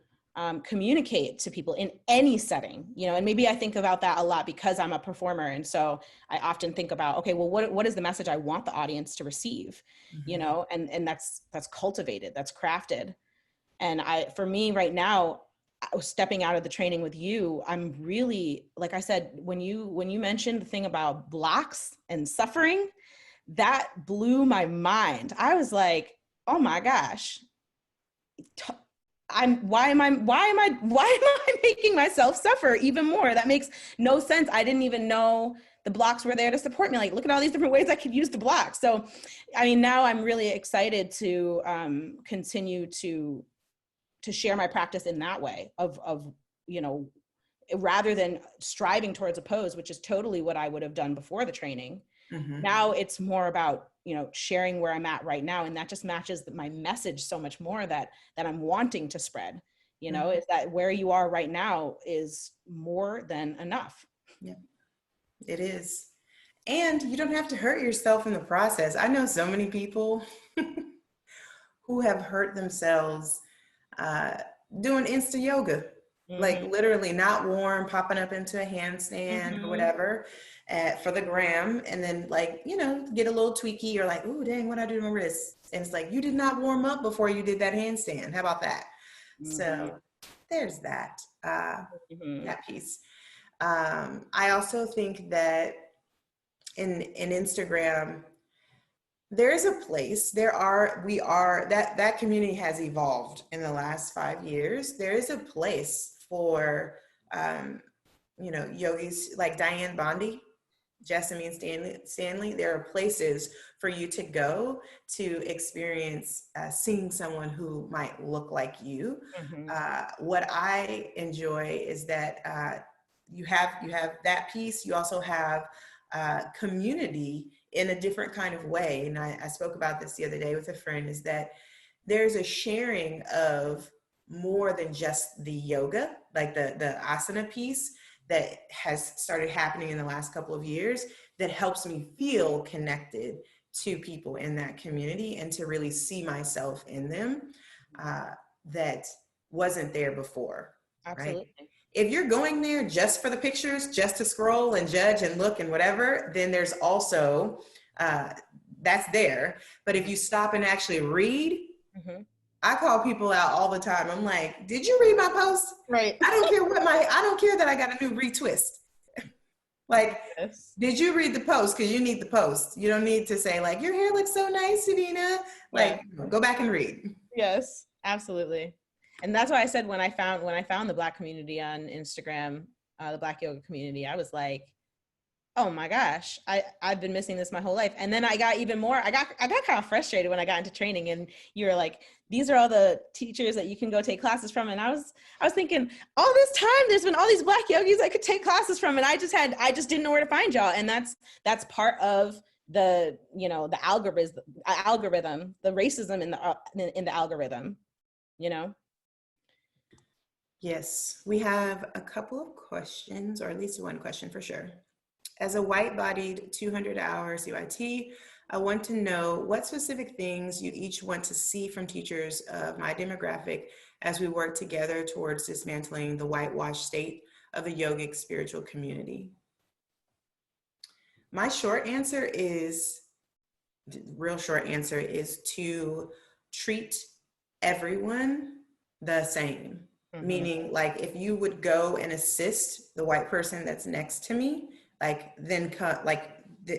communicate to people in any setting, you know. And maybe I think about that a lot because I'm a performer, and so I often think about, okay, well, what is the message I want the audience to receive, you Mm-hmm. know, and that's cultivated, that's crafted. And for me right now, I was stepping out of the training with you. I'm really, like I said, when you mentioned the thing about blocks and suffering, that blew my mind. I was like, oh my gosh, why am I making myself suffer even more? That makes no sense. I didn't even know the blocks were there to support me. Like, look at all these different ways I could use the block. So, I mean, now I'm really excited to continue to share my practice in that way of, you know, rather than striving towards a pose, which is totally what I would have done before the training. Mm-hmm. Now it's more about, you know, sharing where I'm at right now. And that just matches my message so much more that I'm wanting to spread, you know, Mm-hmm. is that where you are right now is more than enough. Yeah, it is. And you don't have to hurt yourself in the process. I know so many people who have hurt themselves uh, doing insta yoga, like Mm-hmm. literally not warm, popping up into a handstand or Mm-hmm. whatever for the gram, and then like, you know, get a little tweaky. You're like, oh dang, what I do to my wrist? And it's like, you did not warm up before you did that handstand. How about that? Mm-hmm. So there's that Mm-hmm. that piece. I also think that in Instagram, there is a place, we are that community has evolved in the last 5 years. There is a place for um, you know, yogis like Diane Bondi, Jessamine Stanley. There are places for you to go to experience seeing someone who might look like you. Mm-hmm. What I enjoy is that you have that piece. You also have community in a different kind of way. And I spoke about this the other day with a friend, is that there's a sharing of more than just the yoga, like the asana piece that has started happening in the last couple of years, that helps me feel connected to people in that community and to really see myself in them that wasn't there before, right? Absolutely. If you're going there just for the pictures, just to scroll and judge and look and whatever, then there's also uh, that's there. But if you stop and actually read, Mm-hmm. I call people out all the time. I'm like, did you read my post? Right. I don't care that I got a new retwist. Like, Yes. did you read the post? Because you need the post. You don't need to say like, your hair looks so nice, Davina. Yeah. Like, go back and read. Yes, absolutely. And that's why I said when I found the Black community on Instagram, the Black yoga community, I was like, oh my gosh, I've been missing this my whole life. And then I got even more, I got kind of frustrated when I got into training, and you were like, these are all the teachers that you can go take classes from. And I was thinking, all this time there's been all these Black yogis I could take classes from, and I just didn't know where to find y'all. And that's part of the, you know, the algorithm, the racism in the algorithm, you know. Yes, we have a couple of questions, or at least one question for sure. As a white-bodied 200-hour CYT, I want to know what specific things you each want to see from teachers of my demographic as we work together towards dismantling the whitewashed state of the yogic spiritual community. My short answer is, real short answer is to treat everyone the same. Mm-hmm. Meaning, like, if you would go and assist the white person that's next to me, like, then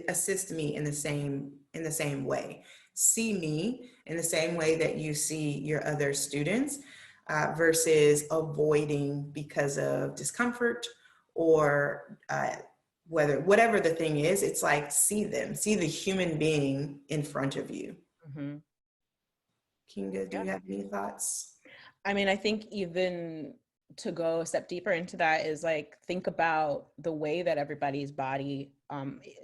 assist me in the same way. See me in the same way that you see your other students, versus avoiding because of discomfort or whatever the thing is. It's like, see them, see the human being in front of you. Mm-hmm. Kinga, do Yeah. you have any thoughts? I mean, I think even to go a step deeper into that is like, think about the way that everybody's body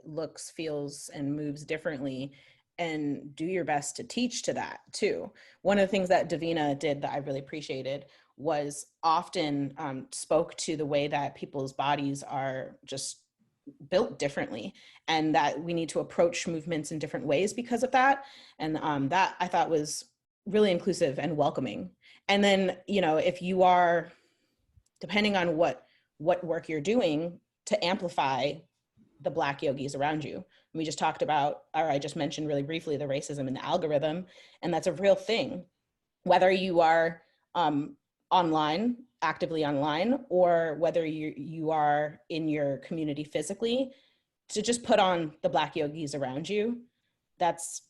looks, feels, and moves differently, and do your best to teach to that too. One of the things that Davina did that I really appreciated was often spoke to the way that people's bodies are just built differently, and that we need to approach movements in different ways because of that. And that I thought was really inclusive and welcoming. And then, if you are, depending on what work you're doing, to amplify the Black yogis around you. We just talked about, or I just mentioned really briefly, the racism in the algorithm, and that's a real thing. Whether you are online, actively online, or whether you are in your community physically, to just put on the Black yogis around you, that's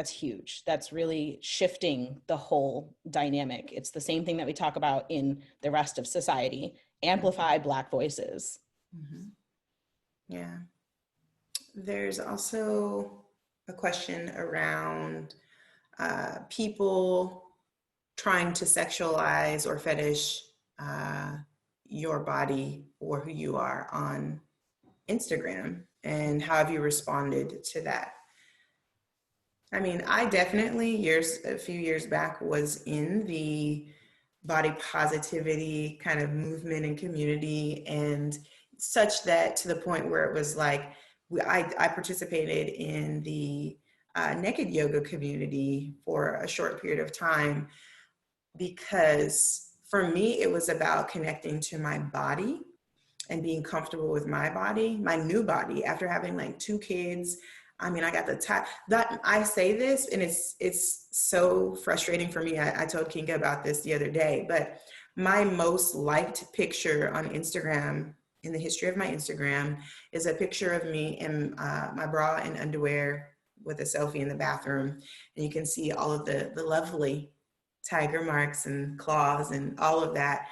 huge. That's really shifting the whole dynamic. It's the same thing that we talk about in the rest of society. Amplify Black voices. Mm-hmm. Yeah. There's also a question around people trying to sexualize or fetish your body or who you are on Instagram, and how have you responded to that? I mean, I definitely a few years back was in the body positivity kind of movement and community, and such that to the point where it was like, I participated in the naked yoga community for a short period of time, because for me, it was about connecting to my body and being comfortable with my body, my new body, after having like 2 kids. I mean, I got the time that I say this, and it's so frustrating for me. I told Kinga about this the other day, but my most liked picture on Instagram in the history of my Instagram is a picture of me in my bra and underwear with a selfie in the bathroom. And you can see all of the lovely tiger marks and claws and all of that.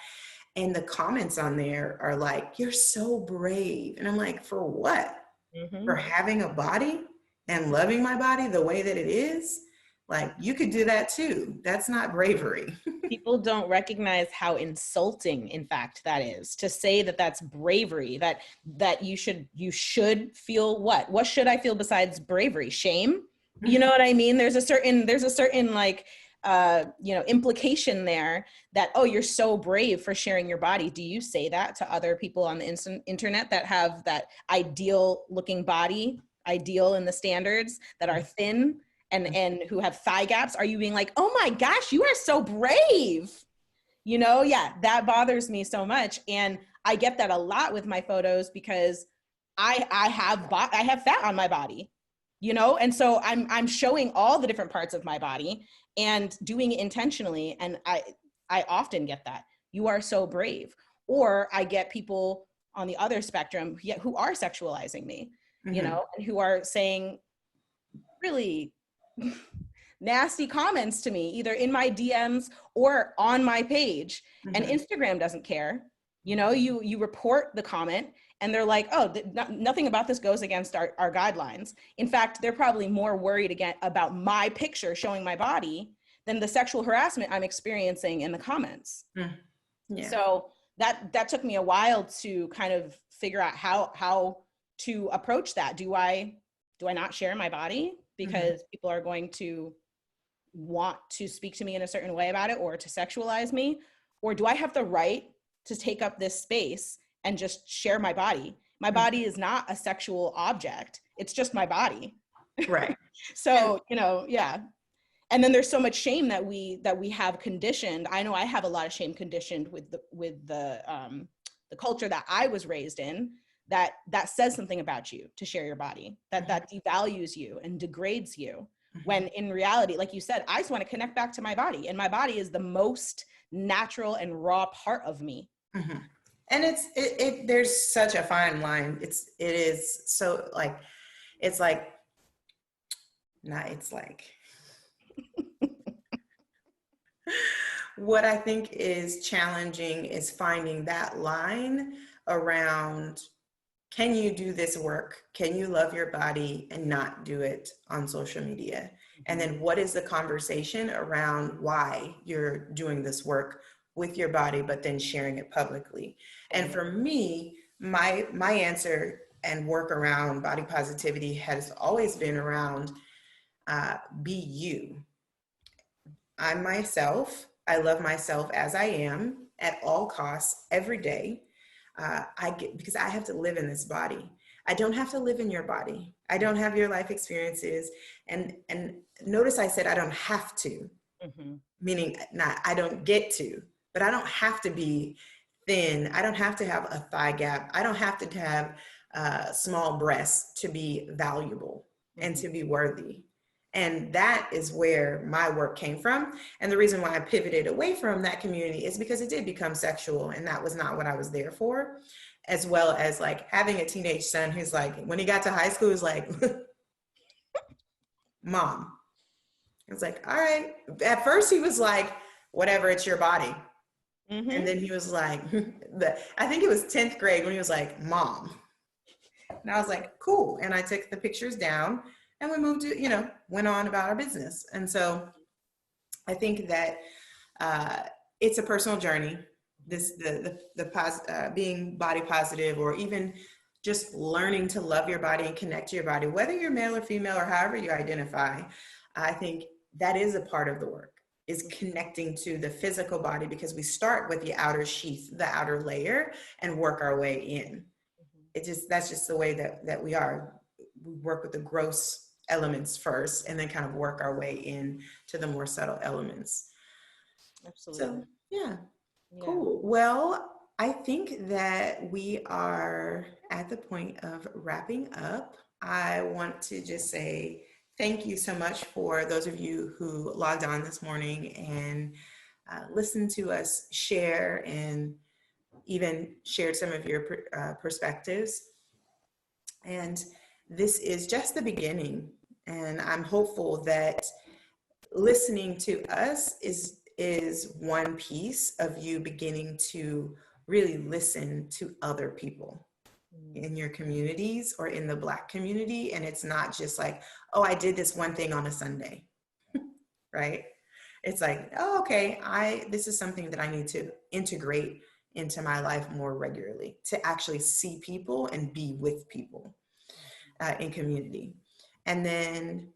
And the comments on there are like, "You're so brave." And I'm like, for what? Mm-hmm. For having a body and loving my body the way that it is? Like, you could do that too. That's not bravery. People don't recognize how insulting, in fact, that is, to say that that's bravery, that you should feel what should I feel besides bravery? Shame? You know what I mean? There's a certain like implication there that, oh, you're so brave for sharing your body. Do you say that to other people on the internet that have that ideal looking body, ideal in the standards, that are thin and who have thigh gaps? Are you being like, oh my gosh, you are so brave? Yeah, that bothers me so much. And I get that a lot with my photos, because I have fat on my body, and so I'm showing all the different parts of my body and doing it intentionally. And I often get that, you are so brave. Or I get people on the other spectrum who are sexualizing me, and who are saying really nasty comments to me, either in my DMs or on my page. And Instagram doesn't care. You report the comment and they're like, oh, nothing about this goes against our guidelines. In fact, they're probably more worried again about my picture showing my body than the sexual harassment I'm experiencing in the comments. Yeah. So that took me a while to kind of figure out how to approach that. Do I not share my body because people are going to want to speak to me in a certain way about it, or to sexualize me? Or do I have the right to take up this space and just share my body? My body is not a sexual object. It's just my body. Right. So, yeah. And then there's so much shame that we have conditioned. I know I have a lot of shame conditioned with the culture that I was raised in, that says something about you to share your body, that devalues you and degrades you. When in reality, like you said, I just want to connect back to my body, and my body is the most natural and raw part of me. And there's such a fine line. It is so like, it's like, not, it's like, what I think is challenging is finding that line around, can you do this work? Can you love your body and not do it on social media? And then what is the conversation around why you're doing this work with your body, but then sharing it publicly? And for me, my answer and work around body positivity has always been around be you. I'm myself. I love myself as I am at all costs every day. Because I have to live in this body. I don't have to live in your body. I don't have your life experiences. And notice I said I don't have to, meaning not I don't get to, but I don't have to be thin. I don't have to have a thigh gap. I don't have to have small breasts to be valuable and to be worthy. And that is where my work came from. And the reason why I pivoted away from that community is because it did become sexual, and that was not what I was there for. As well as like having a teenage son who's like, when he got to high school, he was like, Mom. I was like, all right. At first he was like, whatever, it's your body. And then he was like, I think it was 10th grade when he was like, Mom. And I was like, cool. And I took the pictures down. And we moved to, went on about our business. And so I think that it's a personal journey. Being body positive, or even just learning to love your body and connect to your body, whether you're male or female or however you identify. I think that is a part of the work, is connecting to the physical body, because we start with the outer sheath, the outer layer, and work our way in. That's just the way that we are. We work with the gross elements first, and then kind of work our way in to the more subtle elements. Absolutely. So yeah. Cool. Well, I think that we are at the point of wrapping up. I want to just say thank you so much for those of you who logged on this morning and listened to us share, and even shared some of your perspectives. And this is just the beginning, and I'm hopeful that listening to us is one piece of you beginning to really listen to other people in your communities or in the Black community. And it's not just like, oh, I did this one thing on a Sunday, right? It's like, oh, okay, this is something that I need to integrate into my life more regularly, to actually see people and be with people in community. And then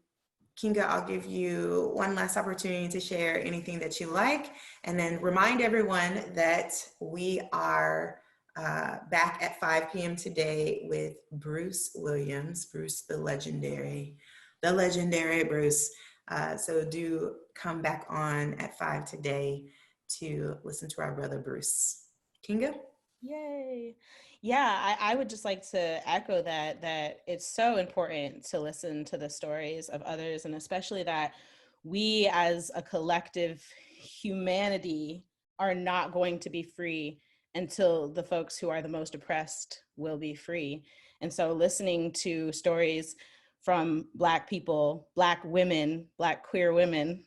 Kinga, I'll give you one last opportunity to share anything that you like, and then remind everyone that we are back at 5 p.m. today with Bruce Williams, Bruce the legendary Bruce. So do come back on at 5 today to listen to our brother Bruce. Kinga? Yay. Yeah, I would just like to echo that it's so important to listen to the stories of others, and especially that we as a collective humanity are not going to be free until the folks who are the most oppressed will be free. And so listening to stories from Black people, Black women, Black queer women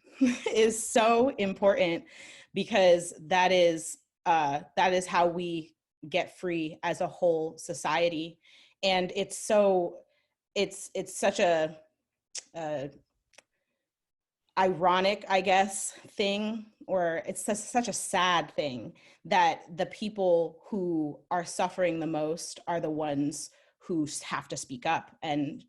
is so important, because that is how we get free as a whole society. And it's such a ironic, I guess, thing, or it's such a sad thing that the people who are suffering the most are the ones who have to speak up and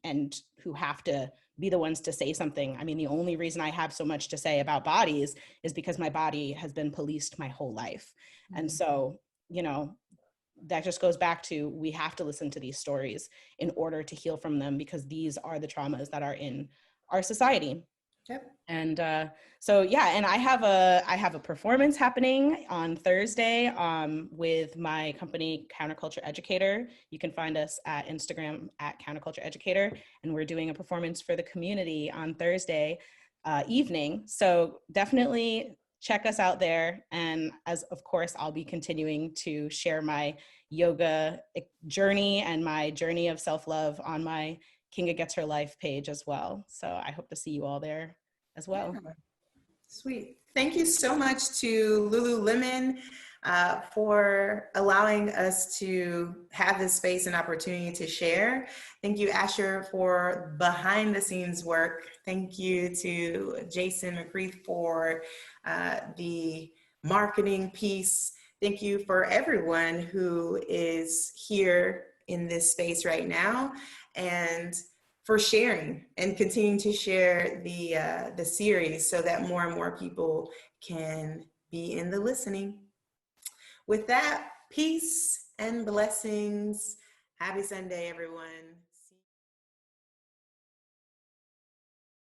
who have to be the ones to say something. I mean, the only reason I have so much to say about bodies is because my body has been policed my whole life. And so, that just goes back to, we have to listen to these stories in order to heal from them, because these are the traumas that are in our society. Yep. And so yeah, and I have a performance happening on Thursday with my company Counterculture Educator. You can find us at Instagram at Counterculture Educator, and we're doing a performance for the community on Thursday evening. So definitely check us out there. And as of course, I'll be continuing to share my yoga journey and my journey of self-love on my Kinga Gets Her Life page as well. So I hope to see you all there as well. Yeah. Sweet. Thank you so much to Lululemon for allowing us to have this space and opportunity to share. Thank you, Asher, for behind the scenes work. Thank you to Jason McCreath for the marketing piece. Thank you for everyone who is here in this space right now, and for sharing and continuing to share the series so that more and more people can be in the listening. With that, peace and blessings. Happy Sunday, everyone.